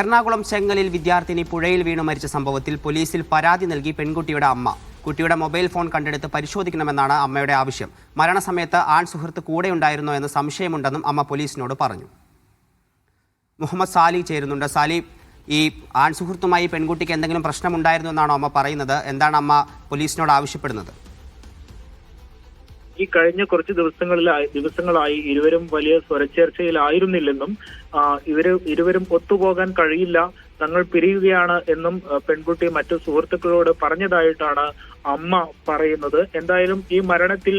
എറണാകുളം ചെങ്ങലിൽ വിദ്യാർത്ഥിനി പുഴയിൽ വീണു മരിച്ച സംഭവത്തിൽ പോലീസിൽ പരാതി നൽകി പെൺകുട്ടിയുടെ അമ്മ. കുട്ടിയുടെ മൊബൈൽ ഫോൺ കണ്ടെടുത്ത് പരിശോധിക്കണമെന്നാണ് അമ്മയുടെ ആവശ്യം. മരണസമയത്ത് ആൺ സുഹൃത്ത് കൂടെയുണ്ടായിരുന്നോ എന്ന് സംശയമുണ്ടെന്നും അമ്മ പോലീസിനോട് പറഞ്ഞു. മുഹമ്മദ് സാലി ചേരുന്നുണ്ട്. സാലി, ഈ ആൺ സുഹൃത്തുമായി പെൺകുട്ടിക്ക് എന്തെങ്കിലും പ്രശ്നമുണ്ടായിരുന്നു എന്നാണോ അമ്മ പറയുന്നത്? എന്താണ് അമ്മ പോലീസിനോട് ആവശ്യപ്പെടുന്നത്? ഈ കഴിഞ്ഞ കുറച്ച് ദിവസങ്ങളായി ഇരുവരും വലിയ സ്വരച്ചേർച്ചയിലായിരുന്നില്ലെന്നും ഇരുവരും ഒത്തുപോകാൻ കഴിയില്ല, തങ്ങൾ പിരിയുകയാണ് എന്നും പെൺകുട്ടി മറ്റു സുഹൃത്തുക്കളോട് പറഞ്ഞതായിട്ടാണ് അമ്മ പറയുന്നത്. എന്തായാലും ഈ മരണത്തിൽ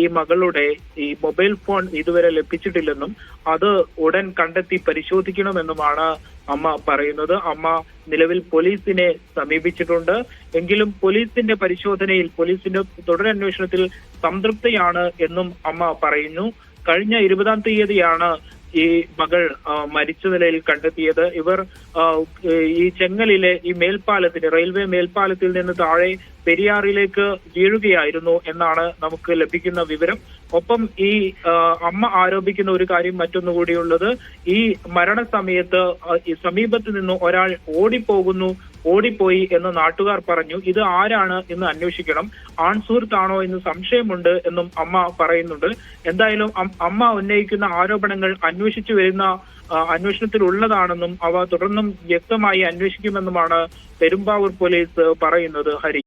ഈ മകളുടെ ഈ മൊബൈൽ ഫോൺ ഇതുവരെ ലഭിച്ചിട്ടില്ലെന്നും അത് ഉടൻ കണ്ടെത്തി പരിശോധിക്കണമെന്നുമാണ് അമ്മ പറയുന്നത്. അമ്മ നിലവിൽ പോലീസിനെ സമീപിച്ചിട്ടുണ്ട്. എങ്കിലും പോലീസിന്റെ പരിശോധനയിൽ, പോലീസിന്റെ തുടരന്വേഷണത്തിൽ സംതൃപ്തിയാണ് എന്നും അമ്മ പറയുന്നു. കഴിഞ്ഞ 20-ാം തീയതിയാണ് ഈ മകൾ മരിച്ച നിലയിൽ കണ്ടെത്തിയത്. ഇവർ ഈ ചെങ്ങലിലെ ഈ മേൽപ്പാലത്തിന്, റെയിൽവേ മേൽപ്പാലത്തിൽ നിന്ന് താഴെ പെരിയാറിലേക്ക് വീഴുകയായിരുന്നു എന്നാണ് നമുക്ക് ലഭിക്കുന്ന വിവരം. ഒപ്പം ഈ അമ്മ ആരോപിക്കുന്ന ഒരു കാര്യം മറ്റൊന്നുകൂടിയുള്ളത്, ഈ മരണസമയത്ത് ഈ സമീപത്ത് നിന്ന് ഒരാൾ ഓടിപ്പോയി എന്ന് നാട്ടുകാർ പറഞ്ഞു. ഇത് ആരാണ് എന്ന് അന്വേഷിക്കണം, ആൺസുഹൃത്താണോ എന്ന് സംശയമുണ്ട് എന്നും അമ്മ പറയുന്നുണ്ട്. എന്തായാലും അമ്മ ഉന്നയിക്കുന്ന ആരോപണങ്ങൾ അന്വേഷണത്തിലുള്ളതാണെന്നും അവ തുടർന്നും വ്യക്തമായി അന്വേഷിക്കുമെന്നുമാണ് പെരുമ്പാവൂർ പോലീസ് പറയുന്നത്. ഹരി.